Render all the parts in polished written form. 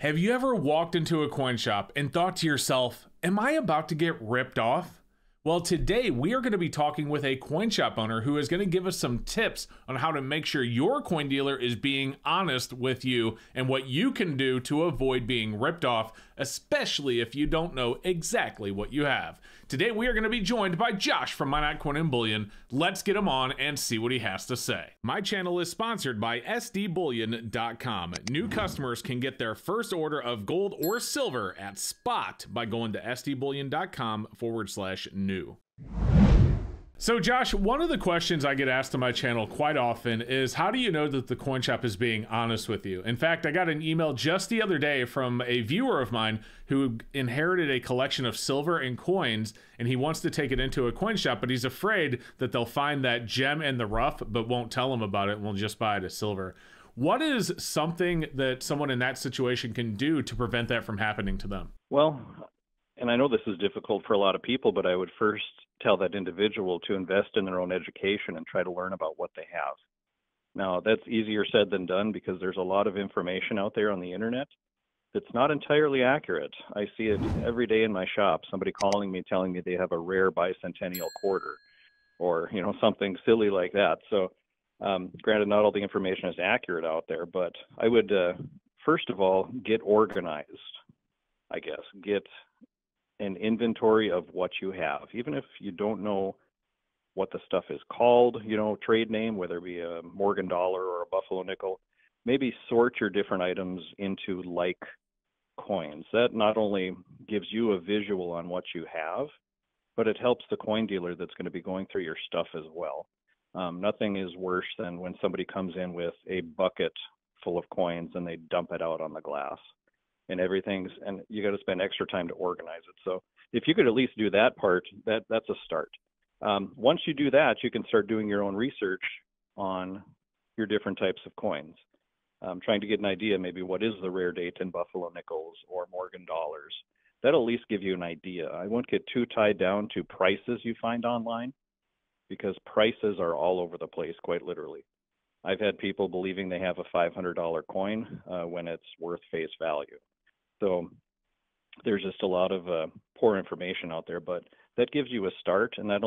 Have you ever walked into a coin shop and thought to yourself, am I about to get ripped off? Well, today we are going to be talking with a coin shop owner who is going to give us some tips on how to make sure your coin dealer is being honest with you and what you can do to avoid being ripped off, especially if you don't know exactly what you have. Today we are going to be joined by Josh from Minot Coin and Bullion. Let's get him on and see what he has to say. My channel is sponsored by sdbullion.com. New customers can get their first order of gold or silver at spot by going to sdbullion.com/new. So Josh, one of the questions I get asked on my channel quite often is, how do you know that the coin shop is being honest with you? In fact, I got an email just the other day from a viewer of mine who inherited a collection of silver and coins, and he wants to take it into a coin shop, but he's afraid that they'll find that gem in the rough, but won't tell him about it and will just buy it as silver. What is something that someone in that situation can do to prevent that from happening to them? Well, and I know this is difficult for a lot of people, but I would first tell that individual to invest in their own education and try to learn about what they have. Now, that's easier said than done because there's a lot of information out there on the internet that's not entirely accurate. I see it every day in my shop, somebody calling me, telling me they have a rare bicentennial quarter or, something silly like that. So, granted, not all the information is accurate out there, but I would, first of all, get organized, I guess. Get an inventory of what you have, even if you don't know what the stuff is called, trade name, whether it be a Morgan dollar or a Buffalo nickel. Maybe sort your different items into like coins. That not only gives you a visual on what you have, but it helps the coin dealer that's going to be going through your stuff as well. Nothing is worse than when somebody comes in with a bucket full of coins and they dump it out on the glass. And you got to spend extra time to organize it. So if you could at least do that part, that's a start. Once you do that, you can start doing your own research on your different types of coins. Trying to get an idea, maybe what is the rare date in Buffalo nickels or Morgan dollars. That'll at least give you an idea. I won't get too tied down to prices you find online because prices are all over the place, quite literally. I've had people believing they have a $500 coin when it's worth face value. So there's just a lot of poor information out there, but that gives you a start, and that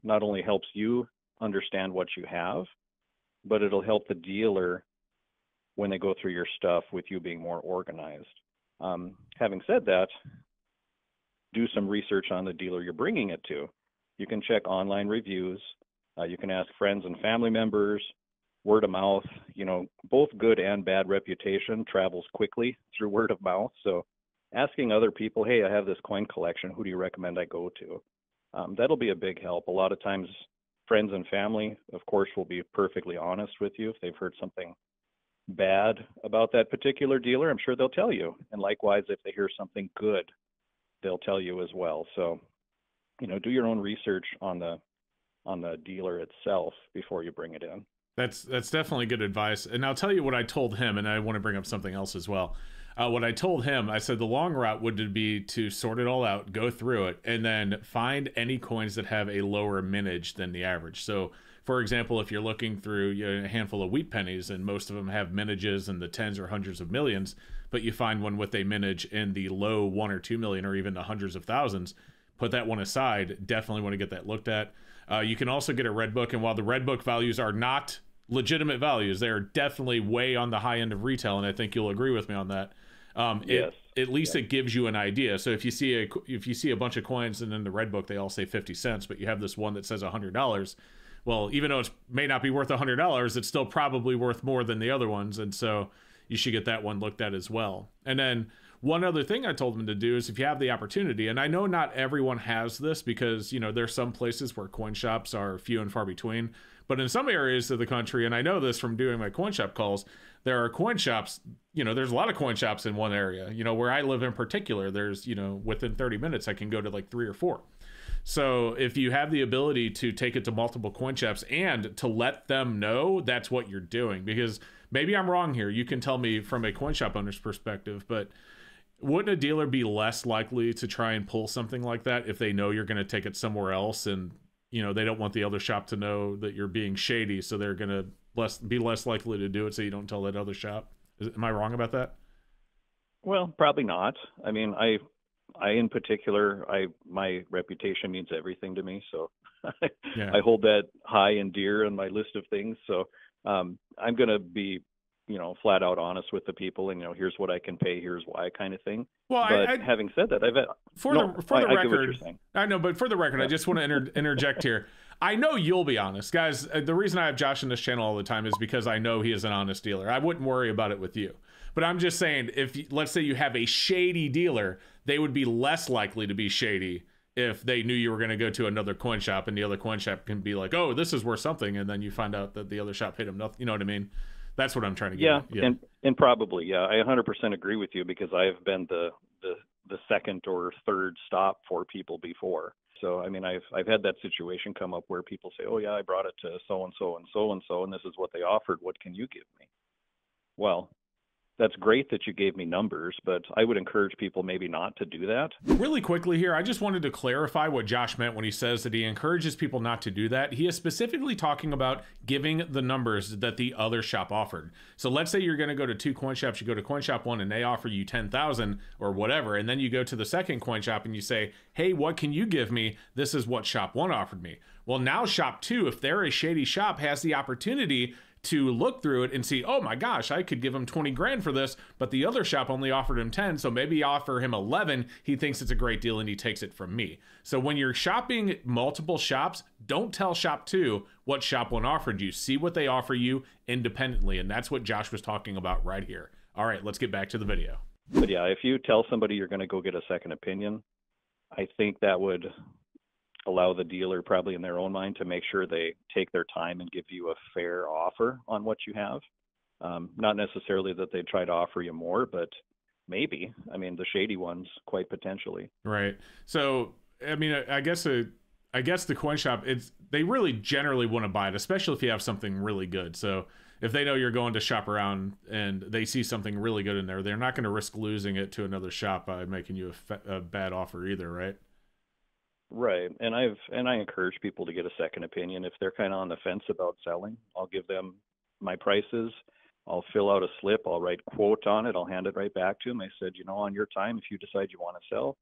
not only helps you understand what you have, but it'll help the dealer when they go through your stuff with you being more organized. Having said that, do some research on the dealer you're bringing it to. You can check online reviews. You can ask friends and family members. Word of mouth, both good and bad reputation travels quickly through word of mouth. So asking other people, hey, I have this coin collection, who do you recommend I go to? That'll be a big help. A lot of times friends and family, of course, will be perfectly honest with you. If they've heard something bad about that particular dealer, I'm sure they'll tell you. And likewise, if they hear something good, they'll tell you as well. So, do your own research on the dealer itself before you bring it in. That's definitely good advice. And I'll tell you what I told him, and I want to bring up something else as well. What I told him, I said the long route would be to sort it all out, go through it, and then find any coins that have a lower mintage than the average. So, for example, if you're looking through a handful of wheat pennies, and most of them have minages in the tens or hundreds of millions, but you find one with a mintage in the low 1 or 2 million or even the hundreds of thousands, put that one aside. Definitely want to get that looked at. You can also get a red book, and while the red book values are not legitimate values, they are definitely way on the high end of retail, and I think you'll agree with me on that. Yes. At least it gives you an idea. So if you see a bunch of coins and in the red book they all say 50 cents, but you have this one that says $100, well, even though it may not be worth $100, it's still probably worth more than the other ones, and so you should get that one looked at as well. And then one other thing I told them to do is, if you have the opportunity, and I know not everyone has this because, there's some places where coin shops are few and far between, but in some areas of the country, and I know this from doing my coin shop calls, there are coin shops, there's a lot of coin shops in one area. Where I live in particular, there's, within 30 minutes, I can go to like 3 or 4. So if you have the ability to take it to multiple coin shops and to let them know that's what you're doing, because maybe I'm wrong here. You can tell me from a coin shop owner's perspective, but wouldn't a dealer be less likely to try and pull something like that if they know you're going to take it somewhere else, and they don't want the other shop to know that you're being shady, so they're going to be less likely to do it, so you don't tell that other shop? Am I wrong about that? Well, probably not. I mean, I in particular, my reputation means everything to me, so Yeah. I hold that high and dear on my list of things. So I'm going to be, flat out honest with the people, and here's what I can pay, here's why, kind of thing. Well, But having said that, no, for the I get what you're record, saying. I know, but for the record, I Yeah, just want to interject here. I know you'll be honest, guys. The reason I have Josh in this channel all the time is because I know he is an honest dealer. I wouldn't worry about it with you. But I'm just saying, let's say you have a shady dealer, they would be less likely to be shady if they knew you were going to go to another coin shop, and the other coin shop can be like, oh, this is worth something, and then you find out that the other shop paid them nothing. You know what I mean? That's what I'm trying to get at. Yeah. And probably, yeah, I 100% agree with you, because I've been the second or third stop for people before. So I mean, I've had that situation come up where people say, oh yeah, I brought it to so and so and so and so, and this is what they offered. What can you give me? Well, that's great that you gave me numbers, but I would encourage people maybe not to do that. Really quickly here, I just wanted to clarify what Josh meant when he says that he encourages people not to do that. He is specifically talking about giving the numbers that the other shop offered. So let's say you're going to go to two coin shops. You go to coin shop one and they offer you 10,000 or whatever. And then you go to the second coin shop and you say, hey, what can you give me? This is what shop one offered me. Well, now shop two, if they're a shady shop, has the opportunity to look through it and see, oh my gosh, I could give him 20 grand for this, but the other shop only offered him 10, so maybe offer him 11. He thinks it's a great deal and he takes it from me. So when you're shopping multiple shops, don't tell shop two what shop one offered you. See what they offer you independently, and that's what Josh was talking about right here. All right, let's get back to the video. But yeah, if you tell somebody you're going to go get a second opinion, I think that would allow the dealer, probably in their own mind, to make sure they take their time and give you a fair offer on what you have. Not necessarily that they try to offer you more, but maybe. I mean, the shady ones, quite potentially. Right. So, I mean, I guess the coin shop, they really generally want to buy it, especially if you have something really good. So if they know you're going to shop around and they see something really good in there, they're not going to risk losing it to another shop by making you a bad offer either, right? Right. And I encourage people to get a second opinion. If they're kind of on the fence about selling, I'll give them my prices. I'll fill out a slip. I'll write quote on it. I'll hand it right back to them. I said, on your time, if you decide you want to sell,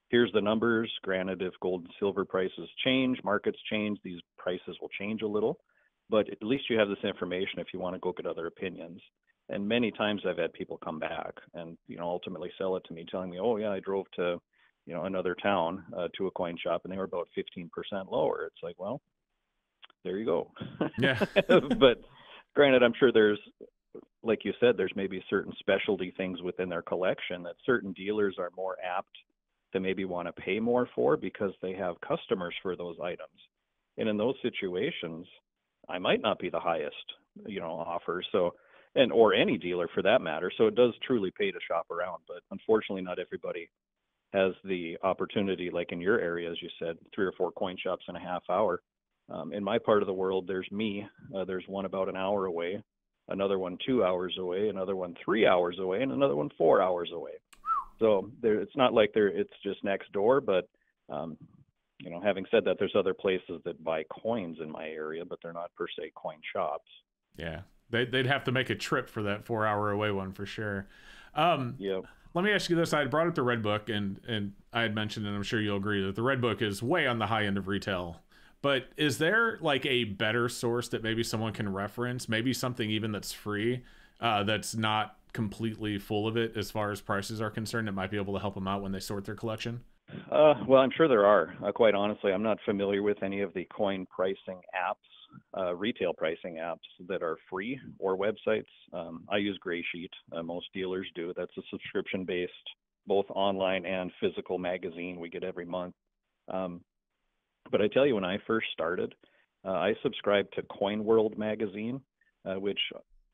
here's the numbers. Granted, if gold and silver prices change, markets change, these prices will change a little. But at least you have this information if you want to go get other opinions. And many times I've had people come back and, ultimately sell it to me, telling me, oh yeah, I drove to another town to a coin shop, and they were about 15% lower. It's like, well, there you go. Yeah. But granted, I'm sure there's, like you said, there's maybe certain specialty things within their collection that certain dealers are more apt to maybe want to pay more for because they have customers for those items. And in those situations, I might not be the highest, offer. So, or any dealer for that matter. So it does truly pay to shop around, but unfortunately not everybody has the opportunity, like in your area, as you said, 3 or 4 coin shops in a half hour. In my part of the world, there's me. There's one about an hour away, another one 2 hours away, another one 3 hours away, and another one 4 hours away. So it's not like it's just next door, but having said that, there's other places that buy coins in my area, but they're not per se coin shops. Yeah, they'd have to make a trip for that 4 hour away one for sure. Yep. Let me ask you this. I had brought up the Red Book, and I had mentioned, and I'm sure you'll agree, that the Red Book is way on the high end of retail. But is there like a better source that maybe someone can reference? Maybe something even that's free, that's not completely full of it as far as prices are concerned, that might be able to help them out when they sort their collection? Well, I'm sure there are. Quite honestly, I'm not familiar with any of the coin pricing apps, retail pricing apps that are free or websites. I use Graysheet. Most dealers do. That's a subscription-based, both online and physical magazine we get every month. But I tell you, when I first started, I subscribed to Coin World magazine, which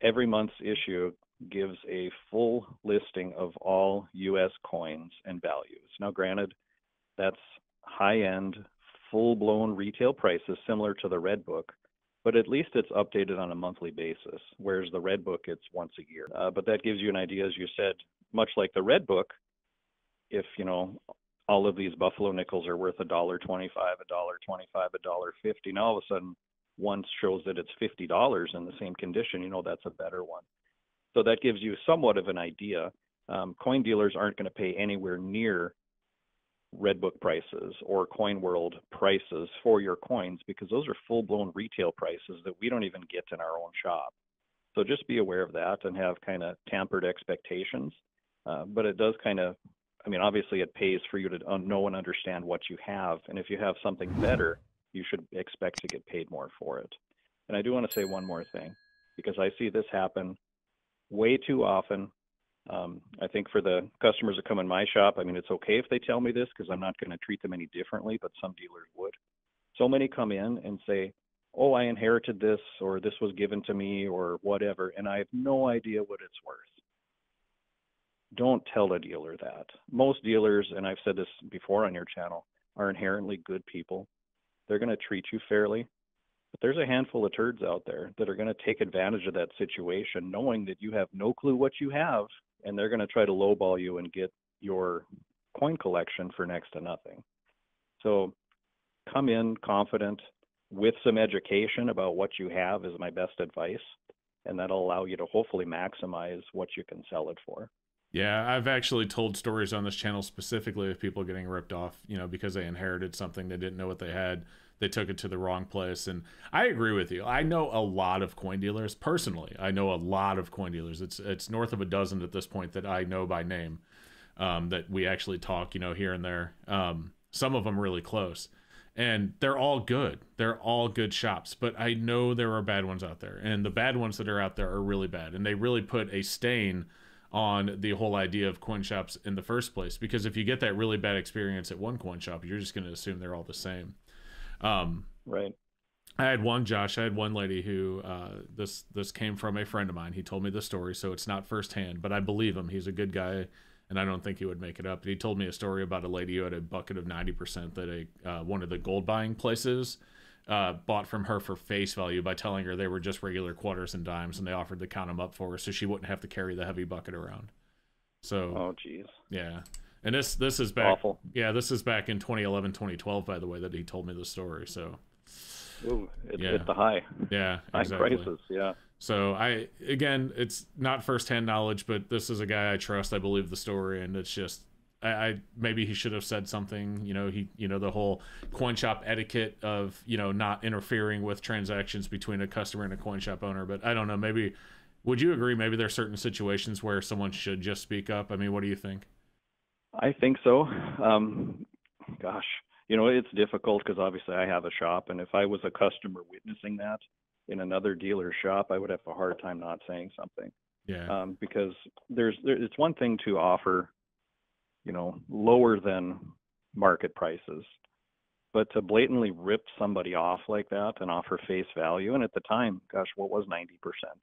every month's issue gives a full listing of all U.S. coins and values. Now, granted, that's high-end, full-blown retail prices similar to the Red Book, but at least it's updated on a monthly basis, whereas the Red Book, it's once a year. But that gives you an idea, as you said, much like the Red Book, if, all of these Buffalo nickels are worth $1.25, $1.25, $1.50, now all of a sudden one shows that it's $50 in the same condition, that's a better one. So that gives you somewhat of an idea. Coin dealers aren't going to pay anywhere near Redbook prices or Coin World prices for your coins, because those are full-blown retail prices that we don't even get in our own shop. So just be aware of that and have kind of tempered expectations. But it does kind of, I mean, obviously it pays for you to know and understand what you have. And if you have something better, you should expect to get paid more for it. And I do want to say one more thing, because I see this happen way too often. I think for the customers that come in my shop, I mean, it's okay if they tell me this because I'm not going to treat them any differently, but some dealers would. So many come in and say, oh, I inherited this, or this was given to me, or whatever, and I have no idea what it's worth. Don't tell a dealer that. Most dealers, and I've said this before on your channel, are inherently good people. They're going to treat you fairly. But there's a handful of turds out there that are going to take advantage of that situation, knowing that you have no clue what you have, and they're going to try to lowball you and get your coin collection for next to nothing. So come in confident with some education about what you have is my best advice, and that'll allow you to hopefully maximize what you can sell it for. Yeah, I've actually told stories on this channel specifically of people getting ripped off, you know, because they inherited something, they didn't know what they had, they took it to the wrong place. And I agree with you. I know a lot of coin dealers personally. I know a lot of coin dealers. It's north of a dozen at this point that I know by name, that we actually talk, you know, here and there. Some of them really close. And they're all good. They're all good shops. But I know there are bad ones out there. And the bad ones that are out there are really bad. And they really put a stain on the whole idea of coin shops in the first place. Because if you get that really bad experience at one coin shop, you're just going to assume they're all the same. Right. I had one lady who, this came from a friend of mine. He told me the story, so it's not firsthand, but I believe him. He's a good guy, and I don't think he would make it up. But he told me a story about a lady who had a bucket of 90% that one of the gold buying places bought from her for face value by telling her they were just regular quarters and dimes, and they offered to count them up for her so she wouldn't have to carry the heavy bucket around. So, oh, geez. Yeah. And this is back. Awful. Yeah, this is back in 2011, 2012, by the way, that he told me the story. So, ooh, it's at the high. Yeah, high exactly. prices. Yeah. So again, it's not firsthand knowledge, but this is a guy I trust. I believe the story, and it's just, I maybe he should have said something. You know, the whole coin shop etiquette of, you know, not interfering with transactions between a customer and a coin shop owner. But I don't know. Maybe, would you agree? Maybe there are certain situations where someone should just speak up. I mean, what do you think? I think so. Gosh, you know, it's difficult because obviously I have a shop, and if I was a customer witnessing that in another dealer's shop, I would have a hard time not saying something. Yeah. Because it's one thing to offer, you know, lower than market prices, but to blatantly rip somebody off like that and offer face value. And at the time, gosh, what was 90%?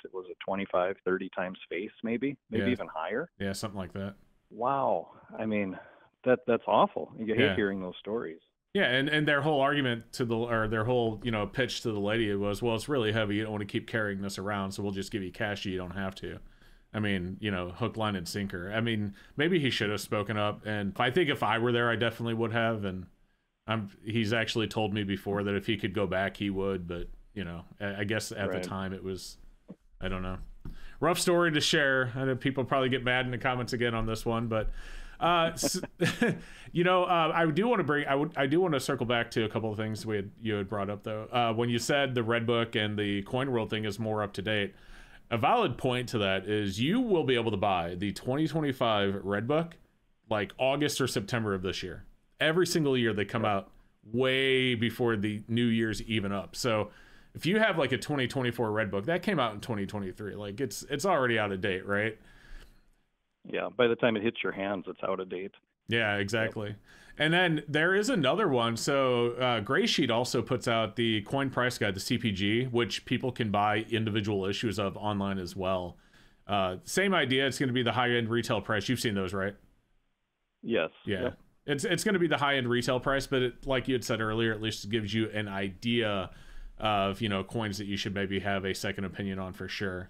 It was a 25, 30 times face, maybe even higher. Yeah, something like that. Wow. I mean, that's awful. You hate hearing those stories. Yeah, and their whole argument their whole, you know, pitch to the lady was, well, it's really heavy. You don't want to keep carrying this around, so we'll just give you cash. You don't have to. I mean, you know, hook, line, and sinker. I mean, maybe he should have spoken up. And I think if I were there, I definitely would have. And he's actually told me before that if he could go back, he would. But, you know, I guess at the time it was, I don't know. Rough story to share. I know people probably get mad in the comments again on this one, but you know, I do want to circle back to a couple of things you had brought up though. When you said the Redbook and the Coin World thing is more up to date, a valid point to that is you will be able to buy the 2025 Redbook like August or September of this year. Every single year they come out way before the New Year's even up. So if you have like a 2024 Redbook that came out in 2023, like it's already out of date, right? Yeah, by the time it hits your hands, it's out of date. Yeah, exactly. Yep. And then there is another one. So Gray Sheet also puts out the Coin Price Guide, the CPG, which people can buy individual issues of online as well. Same idea. It's going to be the high-end retail price. You've seen those, right? Yes. Yeah. Yep. It's going to be the high-end retail price, but like you had said earlier, at least it gives you an idea of, you know, coins that you should maybe have a second opinion on for sure.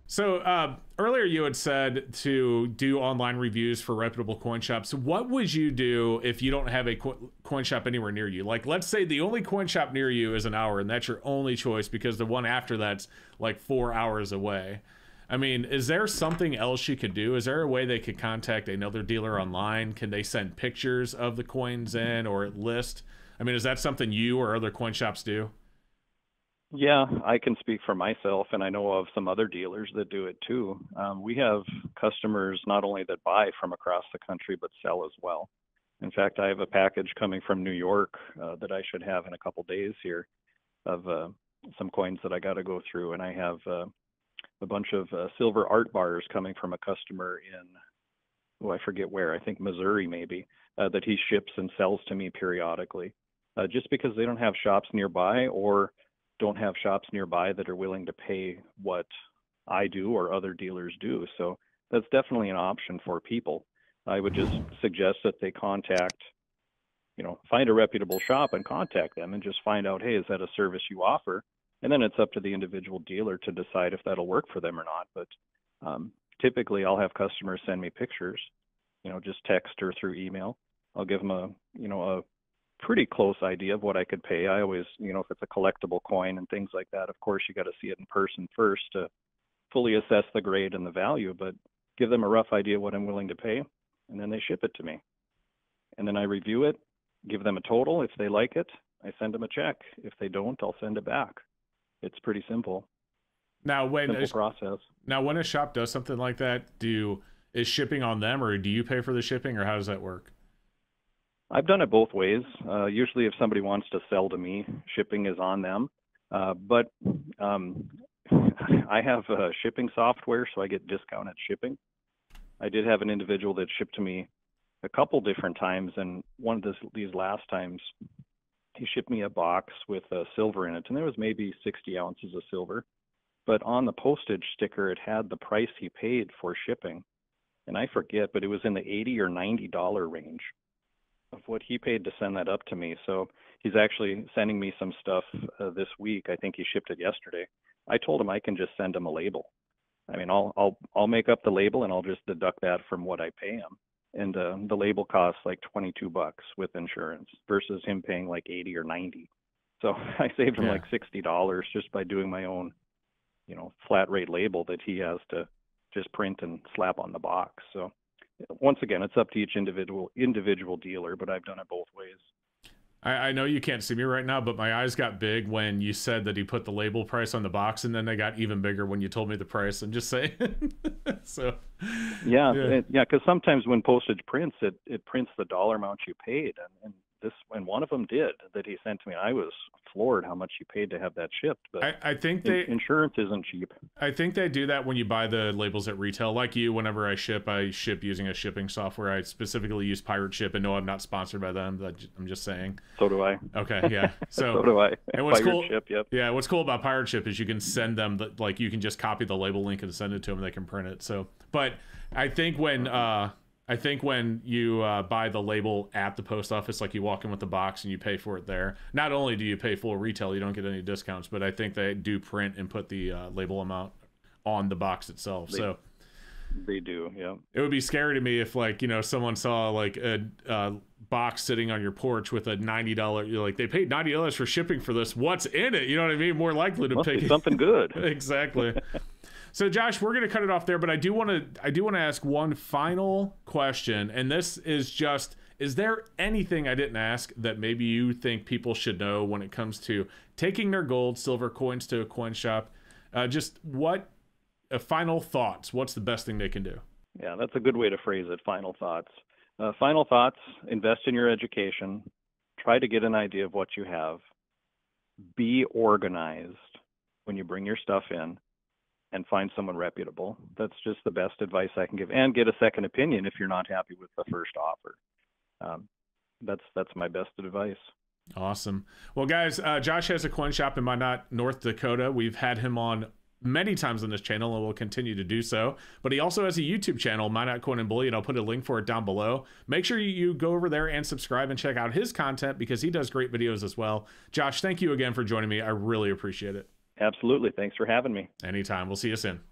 So earlier you had said to do online reviews for reputable coin shops. What would you do if you don't have a coin shop anywhere near you? Like, let's say the only coin shop near you is an hour and that's your only choice because the one after that's like 4 hours away. I mean, is there something else you could do? Is there a way they could contact another dealer online? Can they send pictures of the coins in or list? I mean, is that something you or other coin shops do? Yeah, I can speak for myself, and I know of some other dealers that do it too. We have customers not only that buy from across the country, but sell as well. In fact, I have a package coming from New York that I should have in a couple days here of some coins that I got to go through, and I have a bunch of silver art bars coming from a customer in, oh, I forget where, I think Missouri maybe, that he ships and sells to me periodically, just because they don't have shops nearby or don't have shops nearby that are willing to pay what I do or other dealers do. So that's definitely an option for people. I would just suggest that they contact, find a reputable shop and contact them and just find out, hey, is that a service you offer? And then it's up to the individual dealer to decide if that'll work for them or not. But typically I'll have customers send me pictures, just text or through email. I'll give them a pretty close idea of what I could pay. I always, if it's a collectible coin and things like that, of course, you got to see it in person first to fully assess the grade and the value, but give them a rough idea of what I'm willing to pay, and then they ship it to me. And then I review it, give them a total. If they like it, I send them a check. If they don't, I'll send it back. It's pretty simple. Simple process. Now, when a shop does something like that, is shipping on them, or do you pay for the shipping, or how does that work? I've done it both ways. Usually if somebody wants to sell to me, shipping is on them. But I have shipping software, so I get discounted shipping. I did have an individual that shipped to me a couple different times, and one of these last times, he shipped me a box with silver in it, and there was maybe 60 ounces of silver. But on the postage sticker, it had the price he paid for shipping. And I forget, but it was in the $80 or $90 range of what he paid to send that up to me. So he's actually sending me some stuff this week. I think he shipped it yesterday. I told him I can just send him a label. I mean, I'll make up the label and I'll just deduct that from what I pay him. And the label costs like $22 with insurance versus him paying like 80 or 90. So I saved him like $60 just by doing my own, flat rate label that he has to just print and slap on the box. So once again, it's up to each individual dealer, but I've done it both ways. I know you can't see me right now, but my eyes got big when you said that he put the label price on the box, and then they got even bigger when you told me the price. I'm just saying. So yeah, because sometimes when postage prints, it prints the dollar amount you paid, and one of them did that he sent to me. I was floored how much you paid to have that shipped. But I think insurance isn't cheap. I think they do that when you buy the labels at retail. Like you, whenever I ship using a shipping software. I specifically use Pirate Ship, and no, I'm not sponsored by them. I'm just saying. So do I. Okay, yeah. So do I. And what's Pirate cool? Ship, yep. Yeah, what's cool about Pirate Ship is you can send them you can just copy the label link and send it to them, and they can print it. So, but I think when you buy the label at the post office, like you walk in with the box and you pay for it there, not only do you pay full retail, you don't get any discounts, but I think they do print and put the label amount on the box itself. They do, yeah. It would be scary to me if someone saw like a box sitting on your porch with a $90, you're like, they paid $90 for shipping for this. What's in it? You know what I mean? More likely to pick something good. Exactly. So Josh, we're going to cut it off there, but I do want to ask one final question, and this is just, is there anything I didn't ask that maybe you think people should know when it comes to taking their gold, silver coins to a coin shop? Just final thoughts. What's the best thing they can do? Yeah, that's a good way to phrase it. Final thoughts. Final thoughts, invest in your education. Try to get an idea of what you have. Be organized when you bring your stuff in, and find someone reputable. That's just the best advice I can give. And get a second opinion if you're not happy with the first offer. That's my best advice. Awesome. Well, guys, Josh has a coin shop in Minot, North Dakota. We've had him on many times on this channel and will continue to do so. But he also has a YouTube channel, Minot Coin and Bullion. I'll put a link for it down below. Make sure you go over there and subscribe and check out his content because he does great videos as well. Josh, thank you again for joining me. I really appreciate it. Absolutely. Thanks for having me. Anytime. We'll see you soon.